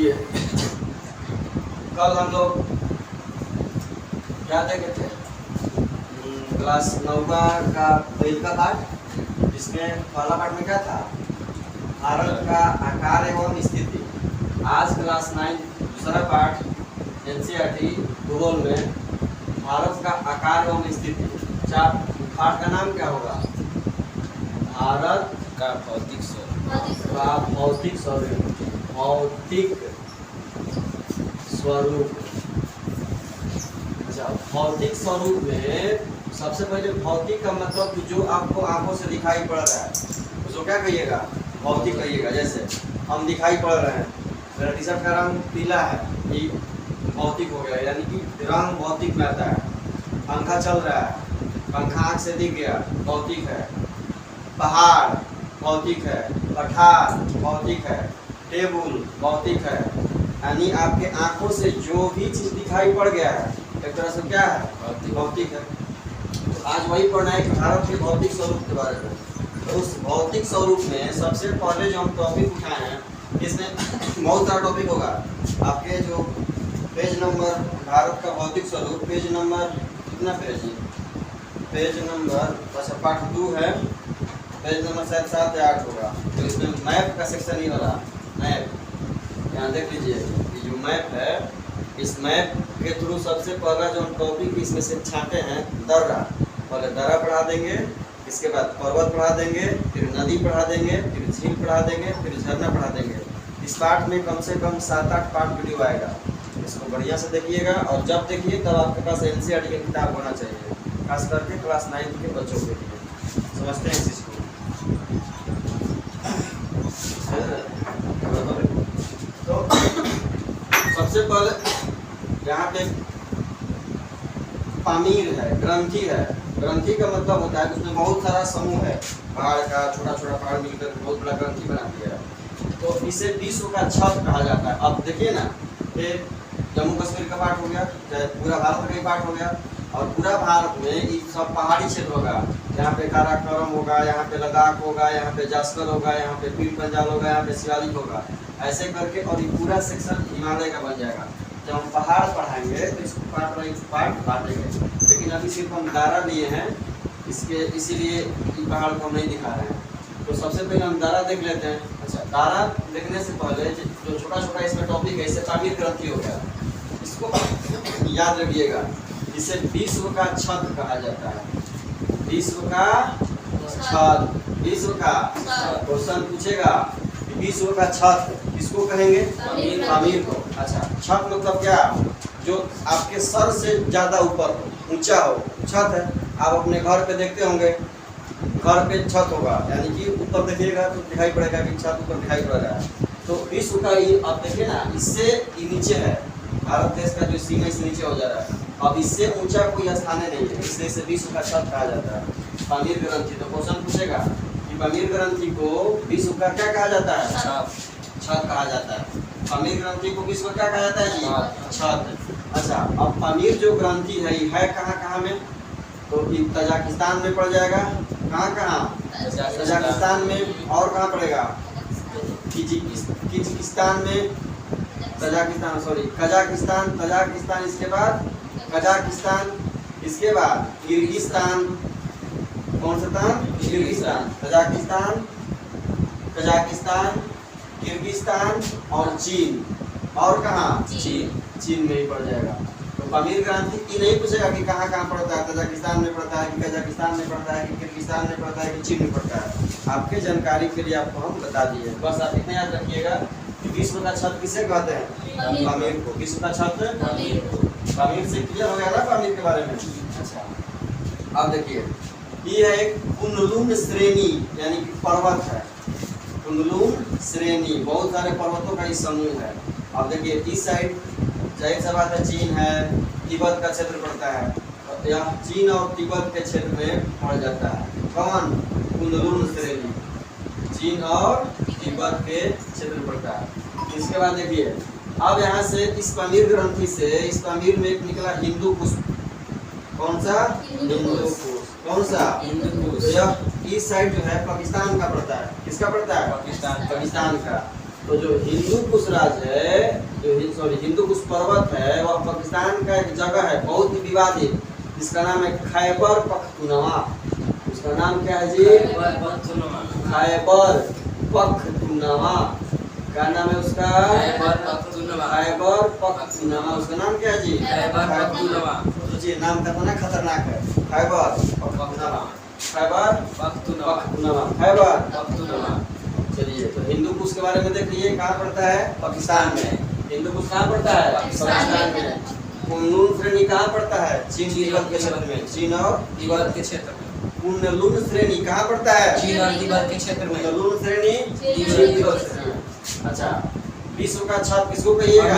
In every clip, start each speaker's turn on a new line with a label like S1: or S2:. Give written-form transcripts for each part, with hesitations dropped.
S1: लीजिए, कल हम लोग क्या देखे थे? क्लास 9 का पहला पाठ, जिसमें पहला पाठ में क्या था? भारत का आकार एवं स्थिति। आज क्लास 9 दूसरा पाठ एनसीईआरटी भूगोल में भारत का आकार एवं स्थिति। पाठ का नाम क्या होगा? भारत
S2: का भौतिक
S1: भौतिक स्वरूप। भौतिक स्वरूप। अच्छा, भौतिक स्वरूप में सबसे पहले भौतिक का मतलब कि जो आपको आंखों से दिखाई पड़ रहा है उसको क्या कहिएगा? भौतिक कहिएगा। जैसे हम दिखाई पड़ रहे हैं, मेरा टी शर्ट का रंग पीला है, ये भौतिक हो गया, यानी कि रंग भौतिक में आता है। पंखा चल रहा है, पंखा आँख से दिख गया, भौतिक है। पहाड़ भौतिक है, पठार भौतिक है, टेबुल भौतिक है। यानी आपके आंखों से जो भी चीज दिखाई पड़ गया है एक तरह से क्या है? भौतिक है। तो आज वही पढ़ना है कि भारत के भौतिक स्वरूप के बारे में। तो उस भौतिक स्वरूप में सबसे पहले जो हम टॉपिक उठाए हैं, इसमें बहुत सारा टॉपिक होगा। आपके जो पेज नंबर भारत का भौतिक स्वरूप, पेज नंबर कितना पेज है? पेज नंबर, अच्छा पाठ 2 है, पेज नंबर शायद 7 या 8 होगा। तो इसमें मैप का सेक्शन ही वाला मैप, यहाँ देख लीजिए, ये जो मैप है, इस मैप के थ्रू सबसे पहला जो हम टॉपिक इसमें से छांटे हैं, दर्रा। पहले दर्रा पढ़ा देंगे, इसके बाद पर्वत पढ़ा देंगे, फिर नदी पढ़ा देंगे, फिर झील पढ़ा देंगे, फिर झरना पढ़ा देंगे। इस पाठ में कम से कम 7-8 पार्ट वीडियो आएगा। इसको बढ़िया से देखिएगा, और जब देखिए तब आपके पास एनसीईआरटी की किताब होना चाहिए, खास करके क्लास 9 के बच्चों के लिए। समझते हैं इस चीज़ को? तो सबसे पहले यहाँ पे पामीर है, ग्रंथि है। ग्रंथि का मतलब होता है कि उसमें बहुत सारा समूह है, पहाड़ का छोटा छोटा पहाड़ मिलकर बहुत बड़ा ग्रंथि बना दिया है। तो इसे विश्व का छत कहा जाता है। अब देखिए ना, ये जम्मू कश्मीर का पार्ट हो गया, पूरा भारत का ही पार्ट हो गया, और पूरा भारत में ये सब पहाड़ी क्षेत्र होगा। यहाँ पे काराकोरम होगा, यहाँ पे लद्दाख होगा, यहाँ पे जास्कर होगा, यहाँ पे पीर पंजाल होगा, यहाँ पे शिवालिक होगा, ऐसे करके। और ये पूरा सेक्शन हिमालय का बन जाएगा। जब हम पहाड़ पढ़ाएंगे तो इसको पार्ट बांटेंगे, लेकिन अभी सिर्फ हम दायरा लिए हैं इसके, इसीलिए इन पहाड़ को हम नहीं दिखा रहे हैं। तो सबसे पहले हम दायरा देख लेते हैं। अच्छा, दायरा देखने से पहले जो छोटा छोटा इसमें टॉपिक है, इसे पामीर ग्रंथि हो गया, इसको याद रखिएगा। इसे विश्व का छत कहा जाता है। विश्व का छत, विश्व का क्वेश्चन पूछेगा, विश्व का छत किसको कहेंगे? पामीर को। अच्छा, छत मतलब क्या? जो आपके सर से ज्यादा ऊपर हो, ऊंचा हो, छत है। आप अपने घर पे देखते होंगे, घर पे छत होगा, यानी कि ऊपर देखिएगा तो दिखाई पड़ेगा कि छत ऊपर दिखाई पड़ रहा है। तो विश्व का ये आप देखिए ना, इससे ये नीचे है, भारत देश का जो सीमा इससे नीचे हो जा रहा है। अब इससे ऊंचा कोई स्थान नहीं है, इसलिए इसे विश्व का छत कहा जाता है, पामीर ग्रंथि। तो क्वेश्चन पूछेगा कि पामीर ग्रंथि को विश्व का क्या कहा जाता है? छत कहा जाता है। पामीर ग्रंथि को विश्व का क्या कहा जाता है जी? छत। अच्छा, अब पामीर जो ग्रंथि है, ये है कहाँ कहाँ में? तो तजाकिस्तान में पड़ जाएगा। कहाँ कहाँ? तजाकिस्तान में। और कहाँ पड़ेगा? किर्गिस्तान में, तजाकिस्तान, सॉरी कजाकिस्तान, तजाकिस्तान, इसके बाद कजाकिस्तान, इसके बाद किर्गिस्तान। कौन सा स्थान? किर्गिस्तान, तजाकिस्तान, कजाकिस्तान, किर्गिस्तान और चीन। और कहाँ? चीन में ही पड़ जाएगा। तो पामीर ग्रंथि की नहीं पूछेगा कि कहाँ कहाँ पड़ता है, तजाकिस्तान में पड़ता है कि कजाकिस्तान में पड़ता है कि किर्गिस्तान में पड़ता है कि चीन में पड़ता है। आपके जानकारी के लिए आपको हम बता दिए, बस आप इतना याद रखिएगा कि विश्व का छत किसे कहते हैं? पामीर को। विश्व का छत पामीर से क्लियर हो गया ना पामीर के बारे में? अच्छा, अब देखिए, ये है एक कुनलुन श्रेणी, यानी कि पर्वत है। कुनलुन श्रेणी, बहुत सारे पर्वतों का ही समूह है। अब देखिए, इस साइड जाहिर सा बात है चीन है, तिब्बत का क्षेत्र पड़ता है, तो यहाँ चीन और तिब्बत के क्षेत्र में पड़ जाता है। कौन? कुनलुन श्रेणी, चीन और तिब्बत के क्षेत्र में पड़ता है। इसके बाद देखिए, अब यहाँ से इस पामीर ग्रंथि से, इस पामीर में एक निकला हिंदू कुश। कौन सा? हिंदू कुश। कौन सा? हिंदू कुश। यह इस साइड जो है पाकिस्तान का पड़ता है। किसका पड़ता है? पाकिस्तान का। तो जो हिंदू कुश राज्य है, जो हिंदू कुश पर्वत है, वह पाकिस्तान का एक जगह है बहुत ही विवादित, जिसका नाम है खैबर पख्तूनवा। उसका नाम क्या है जी? खैबर पख्तूनवा। क्या नाम है उसका? खैबर पख्तूनवा। उसका नाम क्या है जी? खैबर पख्तूनवा। सोचिए नाम कितना खतरनाक है, खैबर पख्तूनवा। खैबर पख्तूनवा, खैबर पख्तूनवा। चलिए, तो हिंदू कुश के बारे में देख लीजिए, कहाँ पड़ता है? पाकिस्तान में। हिंदू कुश कहाँ पड़ता है? पाकिस्तान में। कुनलुन श्रेणी कहाँ पड़ता है? चीन तिब्बत के क्षेत्र में। चीन और तिब्बत के क्षेत्र में। कुनलुन श्रेणी कहाँ पड़ता है? चीन और तिब्बत के क्षेत्र में। कुनलुन श्रेणी चीन तिब्बत क्षेत्र में। अच्छा, विश्व का छत किसको कहिएगा?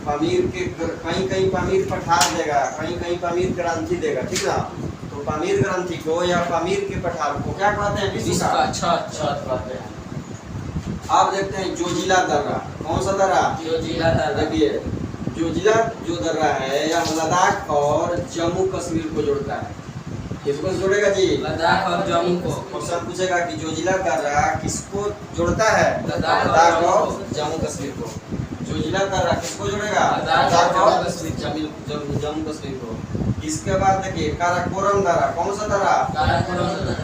S1: पामीर के, कहीं कहीं पामीर पठार देगा, कहीं कहीं पामीर ग्रंथि देगा, ठीक ना? तो पामीर ग्रंथि को या पामीर के पठार को क्या कहते हैं? विश्व का छत कहते हैं। आप देखते हैं जोजिला दर्रा। कौन सा दर्रा? जोजिला दर्रा। देखिए, जोजिला जो दर्रा है यह लद्दाख और जम्मू कश्मीर को जोड़ता है। किसको जोड़ेगा जी? लद्दाख और जम्मू को। क्वेश्चन पूछेगा कि जोजिला दर्रा किसको जोड़ता है? लद्दाख और जम्मू कश्मीर को। जोजिला दर्रा किसको जोड़ेगा? लद्दाख और जम्मू कश्मीर को। इसके बाद देखिए काराकोरम दर्रा। कौन सा दर्रा?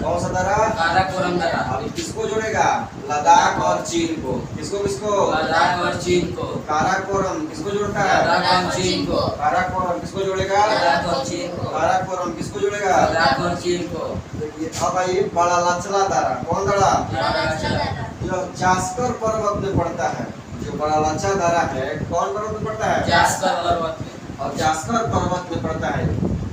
S1: कौन सा दर्रा? काराकोरम दर्रा। अब किसको जोड़ेगा? लद्दाख और चीन को। किसको किसको? लद्दाख और चीन को। काराकोरम किसको जोड़ता है? लद्दाख और चीन को। काराकोरम किसको जोड़ेगा? लद्दाख और चीन को। काराकोरम किसको जोड़ेगा? लद्दाख और चीन को। देखिए अब आइए बड़ा लाचला दर्रा। कौन दर्रा? जो जास्कर पर्वत में पड़ता है। जो बड़ा लाचा दर्रा है कौन पर्वत में पड़ता है? जास्कर पर्वत में। और जास्कर पर्वत में पड़ता है।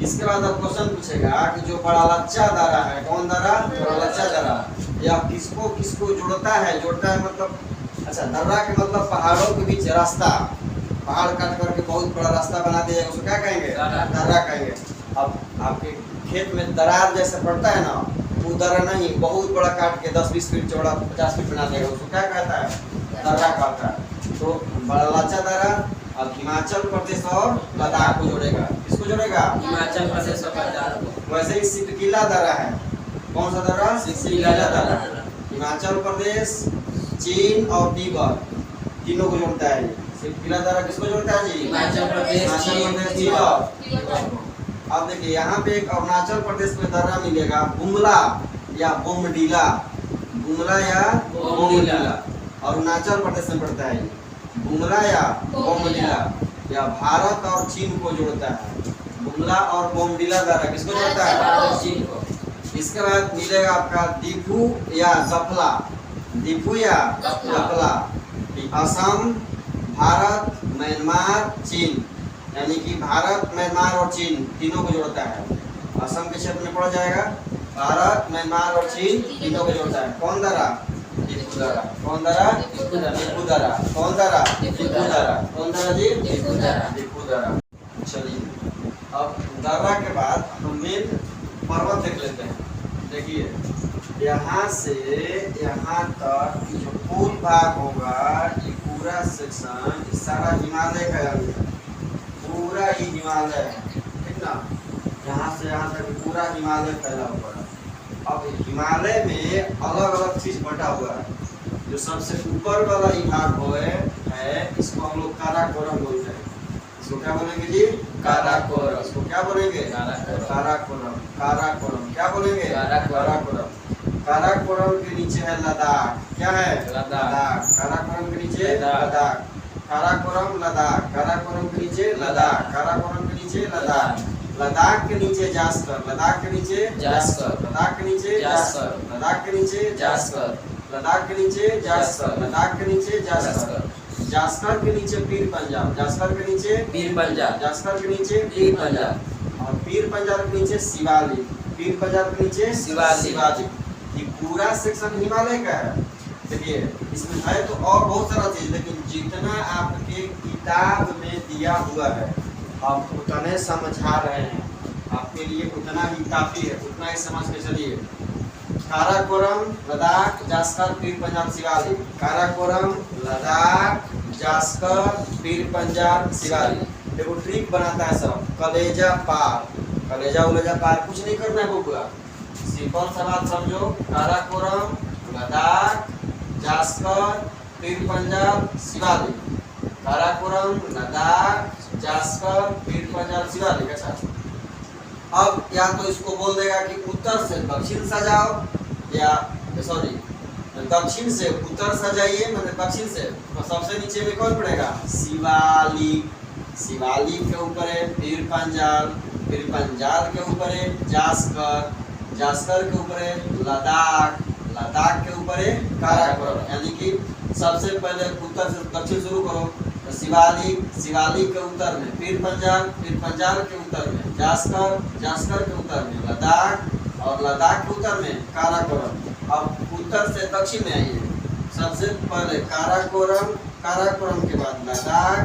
S1: इसके बाद अब क्वेश्चन पूछेगा कि जो बड़ा लच्चा दर्रा है, कौन दर्रा? बड़ा लच्चा दर्रा। यह किसको किसको जोड़ता है? जोड़ता है मतलब, अच्छा, दर्रा के मतलब पहाड़ों के बीच रास्ता, पहाड़ काट करके बहुत बड़ा रास्ता बना दिया जाएगा, उसको क्या कहेंगे? दर्रा कहेंगे। अब आपके खेत में दरार जैसे पड़ता है ना, वो दर्रा नहीं, बहुत बड़ा काट के 10-20 फीट चौड़ा 50 फीट बना देगा, उसको क्या कहता है? दर्रा कहता है। तो बड़ा लच्चा दर्रा अब हिमाचल प्रदेश और लद्दाख को जोड़ेगा। किसको जोड़ेगा? हिमाचल प्रदेश और लद्दाख को। वैसे ही सिटकिला दर्रा है। कौन सा दर्रा? सिटकिला दर्रा। हिमाचल प्रदेश, चीन और तिब्बत तीनों को जोड़ता है। सिटकिला दर्रा किसको जोड़ता है जी? हिमाचल प्रदेश, चीन और तिब्बत। अब देखिए यहाँ पे एक अरुणाचल प्रदेश में दर्रा मिलेगा, बुमला या बोमडीला। बुमला या बोमडीला अरुणाचल प्रदेश में पड़ता है। बुमला या बोमडीला या भारत और चीन को जोड़ता है। बुमला और बोमडीला दर्रा किसको जोड़ता है? भारत और चीन को। इसके बाद मिलेगा आपका दीफू या जफला। दीफू या जफला असम, भारत, म्यांमार, चीन, यानी कि भारत, म्यांमार और चीन तीनों को जोड़ता है। असम के क्षेत्र में पड़ जाएगा। भारत, म्यांमार और चीन तीनों को जोड़ता है। कौन दर्रा? दीफू दर्रा। कौन दर्रा? दीफू दर्रा। कौन दर्रा? दीफू दर्रा। कौन दर्रा जी? दीफू दर्रा। चलिए, अब दर्रा के बाद हम मेन पर्वत देख लेते हैं। देखिए, यहाँ से यहाँ तक जो पूर्व भाग होगा, ये पूरा सेक्शन, ये सारा हिमालय का है, पूरा ही हिमालय है, ठीक ना? यहाँ से यहाँ तक पूरा हिमालय फैला हुआ है। अब हिमालय में अलग अलग चीज बटा हुआ है। जो सबसे ऊपर वाला ही भाग है इसको हम लोग काराकोरम बोलते हैं। इसको क्या बोलेंगे जी? काराकोरम। इसको क्या बोलेंगे? काराकोरम। काराकोरम क्या बोलेंगे? काराकोरम। काराकोरम के नीचे है लद्दाख। क्या है? लद्दाख। काराकोरम के नीचे लद्दाख। काराकोरम लद्दाख। काराकोरम के नीचे लद्दाख। काराकोरम के नीचे लद्दाख। लद्दाख के नीचे जास्कर। लद्दाख के नीचे जास्कर। लद्दाख के नीचे जास्कर। लद्दाख के नीचे जास्कर। लद्दाख के नीचे जास्कर। लद्दाख के नीचे जास्कर। जास्कर के नीचे पीर पंजाब। जास्कर के नीचे पीर पंजाब। जास्कर के नीचे पीर पंजाब। और पीर पंजाब के नीचे शिवालिक। पीर पंजाब के नीचे शिवालिक। ये पूरा सेक्शन हिमालय का है। देखिए, इसमें है तो और बहुत सारा चीज, लेकिन जितना आपके किताब में दिया हुआ है आप उतने समझा रहे हैं, आपके लिए उतना ही काफी है, उतना ही समझ के चलिए। काराकोरम, लद्दाख, जास्कर, पीर पंजाब, शिवालिक। काराकोरम, लद्दाख, जास्कर, पीर पंजाब, शिवालिक। देखो ट्रिक बनाता है सब, कलेजा पार, कलेजा उलेजा पार कुछ नहीं करना है बुआ, सिंपल सा बात समझो। काराकोरम, लद्दाख, जास्कर, पीर पंजाल शिवालिक, काराकोरम, लद्दाख, जास्कर, पीर पंजाल शिवालिक। अच्छा, अब या तो इसको बोल देगा कि उत्तर से दक्षिण सजाओ, या सॉरी दक्षिण से उत्तर सजाइए, मतलब दक्षिण से तो सबसे नीचे में कौन पड़ेगा? शिवालिक, शिवालिक के ऊपर है पीर पंजाल, पीर पंजाल के ऊपर है जास्कर, जास्कर के ऊपर है लद्दाख, लद्दाख के ऊपर है काराकोरम। यानी कि सबसे पहले उत्तर से दक्षिण शुरू करो, तो शिवालिक, शिवालिक के उत्तर में पीर पंजाल, पीर पंजाल के उत्तर में जास्कर, जास्कर के उत्तर में लद्दाख, और लद्दाख के उत्तर में काराकोरम। अब उत्तर से दक्षिण में आइए, सबसे पहले काराकोरम, काराकोरम के बाद लद्दाख,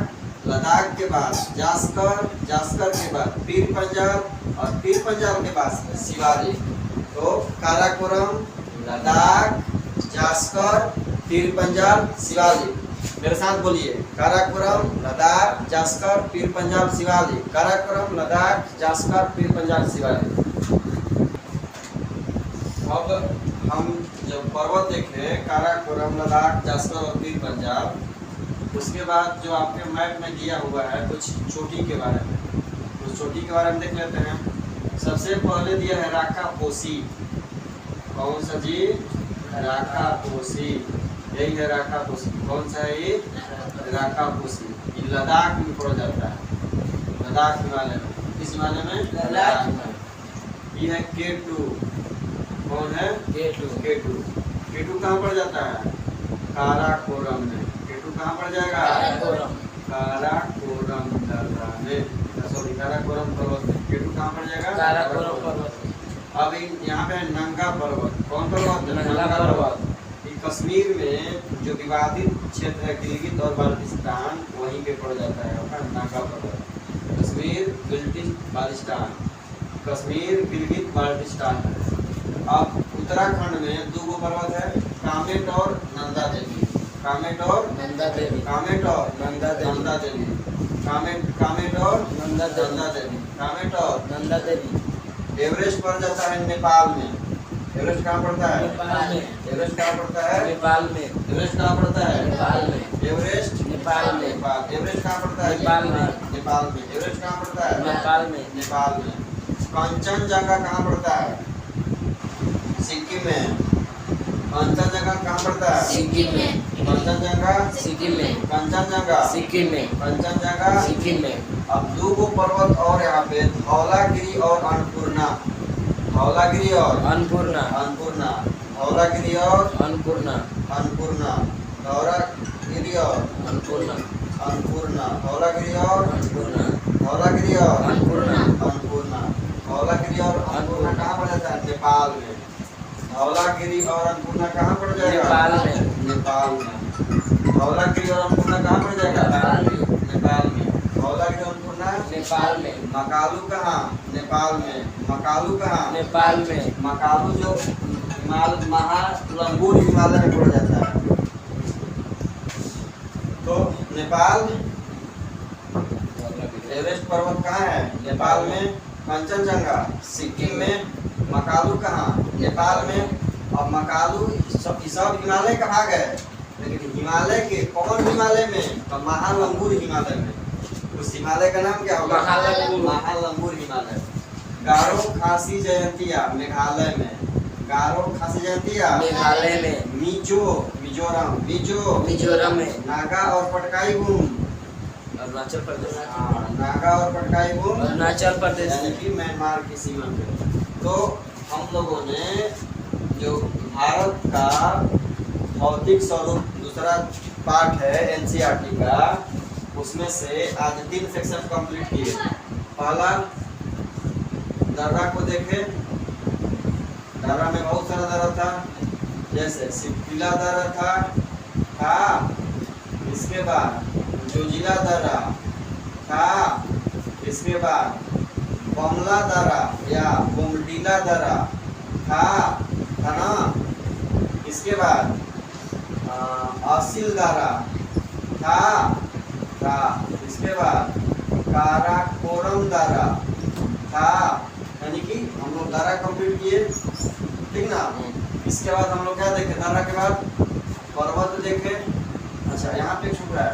S1: लद्दाख के बाद जास्कर, जास्कर के बाद पीर पंजाल, और पीर पंजाल के बाद शिवालिक। तो काराकोरम, लद्दाख, जास्कर, पीर पंजाल, शिवालिक। मेरे साथ बोलिए, काराकोरम, लद्दाख, जास्कर, पीर पंजाल, शिवालिक। काराकोरम, लद्दाख, जास्कर, पीर पंजाल, शिवालिक। अब हम जब पर्वत देखें काराकोरम, लद्दाख, जास्कर और पीर पंजाल, उसके बाद जो आपके मैप में दिया हुआ है कुछ चोटी के बारे में, उस चोटी के बारे में देख लेते हैं। सबसे पहले दिया है राका पोसी। कौन सा जी? राका पोसी, यही है राका पोसी। कौन सा है ये? राका पोसी। ये लद्दाख में पड़ जाता है, लद्दाख हिमालय में। किस हिमालय में? लद्दाख में। ये है K2। कौन है? K2। K2, K2 कहाँ पड़ जाता है? काराकोरम में। K2 कहाँ पड़ जाएगा? काराकोरम, काराकोरम दर्रा में, सॉरी काराकोरम पर्वत में। K2 कहाँ पड़ जाएगा? काराकोरम पर्वत में। अब यहाँ पे नंगा पर्वत। कौन पर्वत? नंगा पर्वत। कश्मीर में जो विवादित क्षेत्र है गिलगित और बाल्टिस्तान, वहीं पे पड़ जाता है आपका नागा पर्वत। कश्मीर, गिलगित, बाल्टिस्तान, कश्मीर, गिलगित, बाल्टिस्तान। अब उत्तराखंड में दो पर्वत है, कामेट और नंदा देवी। कामेट और नंदा देवी, कामेट और नंदा देवी, कामेट, कामेट और नंदा देवी, कामेट और नंदा देवी। एवरेस्ट पड़ जाता है नेपाल में। एवरेस्ट कहाँ पड़ता है? नेपाल में। एवरेस्ट कहाँ पड़ता है? नेपाल में। एवरेस्ट कहाँ पड़ता है? नेपाल में। एवरेस्ट नेपाल में। नेपाल। एवरेस्ट कहाँ पड़ता है? नेपाल में। नेपाल में। एवरेस्ट कहाँ पड़ता है? नेपाल में। नेपाल में। कंचनजंगा कहाँ पड़ता है? सिक्किम में। कंचनजंगा कहाँ पड़ता है? सिक्किम में। कंचनजंगा सिक्किम में। कंचनजंगा सिक्किम में। कंचनजंगा सिक्किम में। अब दो पर्वत और यहाँ पे धौलागिरी और अन्नपूर्णा। धौलागिरी और अन्नपूर्णा, अन्नपूर्णा, धौलागिरी और अन्नपूर्णा, अन्नपूर्णा, धौलागिरी और अन्नपूर्णा, अन्नपूर्णा, धौलागिरी और अन्नपूर्णा, धौलागिरी और अन्नपूर्णा, अन्नपूर्णा, धौलागिरी और अन्नपूर्णा कहाँ पड़ जाता है? नेपाल में। धौलागिरी और अन्नपूर्णा कहाँ पड़ जाएगा? नेपाल में। नेपाल में। धौलागिरी और अन्नपूर्णा कहाँ पड़ जाएगा? नेपाल में। नेपाल में। धौलागिरी और अन्नपूर्णा नेपाल में। मकालू कहाँ? नेपाल में। मकालू कहाँ? नेपाल में। मकालू जो महालंगूर हिमालय में पड़ जाता है। तो नेपाल, एवरेस्ट पर्वत कहाँ है? नेपाल में। कंचनजंगा सिक्किम में। मकालू कहाँ? नेपाल में। और मकालू सब हिमालय का भाग है, लेकिन हिमालय के कौन हिमालय में? तो महालंगूर हिमालय में। उस हिमालय का नाम क्या होगा? महालंगूर हिमालय। गारो खासी जयंतिया मेघालय में। गारो खासी जयंतिया मेघालय में। मिजोरम, मिजोरम में। नागा और पटकाई बूम अरुणाचल प्रदेश। नागा और पटकाई बूम अरुणाचल प्रदेश, यानी कि म्यांमार की सीमा पे। तो हम लोगों ने जो भारत का भौतिक स्वरूप दूसरा पार्ट है एनसीईआरटी का, उसमें से आज 3 सेक्शन कंप्लीट किए। पहला दर्रा को देखे। दर्रा में बहुत सारा दर्रा था, जैसे सिपकिला दर्रा था, इसके बाद जोजिला दर्रा था, इसके बाद बमला दर्रा या बोमडीला दर्रा था ना, इसके बाद असिल दर्रा था, इसके बाद काराकोरम दर्रा था। यानी कि हम लोग दर्रा कंप्लीट किए, ठीक ना। इसके बाद हम लोग क्या देखे? दर्रा के बाद पर्वत देखे, अच्छा यहाँ पे छुप रहा है,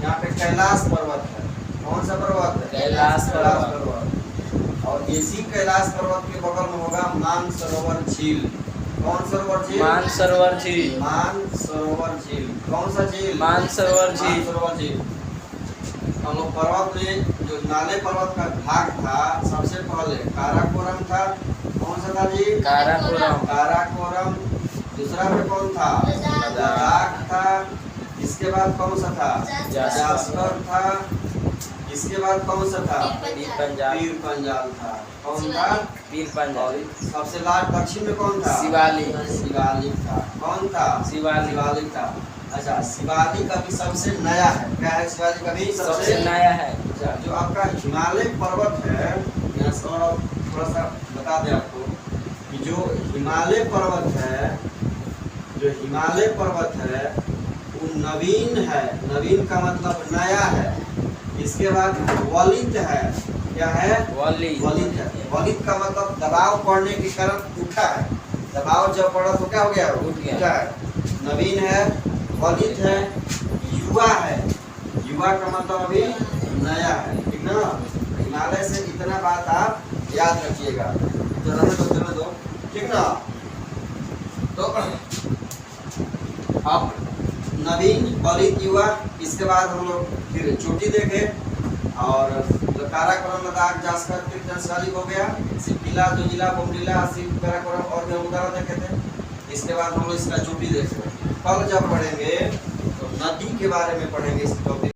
S1: यहाँ पे कैलाश पर्वत है। कौन सा पर्वत है?
S2: कैलाश
S1: पर्वत। और इसी कैलाश पर्वत के बगल में होगा मानसरोवर झील। कौन सरोवर झील?
S2: मानसरोवर झील।
S1: मानसरोवर झील। कौन सा झील?
S2: मानसरोवर झील।
S1: मानसरोवर झील। हम लोग पर्वत में जो हिमालय पर्वत का भाग था, सबसे पहले काराकोरम था। कौन सा था जी?
S2: काराकोरम।
S1: काराकोरम। दूसरा पे कौन था? लद्दाख था। इसके बाद कौन सा था? जास्पर था। इसके बाद कौन सा था?
S2: पीर पंजाल।
S1: पीर पंजाल था। कौन था?
S2: पीर पंजाल।
S1: सबसे लास्ट दक्षिण में कौन था?
S2: शिवालिक।
S1: शिवालिक था। कौन था?
S2: शिवालिक।
S1: शिवालिक था। अच्छा, शिवालिक अभी सबसे नया है। क्या है शिवालिक अभी
S2: सबसे नया है?
S1: अच्छा, जो आपका हिमालय पर्वत है, यहाँ से और थोड़ा सा बता दें आपको कि जो हिमालय पर्वत है, जो हिमालय पर्वत है वो नवीन है। नवीन का मतलब नया है। इसके बाद वलित है। क्या है?
S2: वलित।
S1: वलित है। वलित का मतलब दबाव पड़ने के कारण उठा है। दबाव जब पड़ा तो क्या हो गया?
S2: उठ गया।
S1: उठा है। नवीन है, वलित है, युवा है। युवा का मतलब अभी नया है। ठीक ना? हिमालय से इतना बात आप याद रखिएगा। चलो दो। ठीक ना? तो अब नवीन, वलित, युवा। इसके बाद हम लोग फिर चोटी देखे और काराकोरम, लद्दाख, जास्कर, पीर पंजाल हो गया। सिपकिला, जोजिला, बोमडिला, सिप, काराकोरम और भी हम उदाहरण देखे थे। इसके बाद हम लोग इसका चोटी देखे। कल जब पढ़ेंगे तो नदी के बारे में पढ़ेंगे इस टॉपिक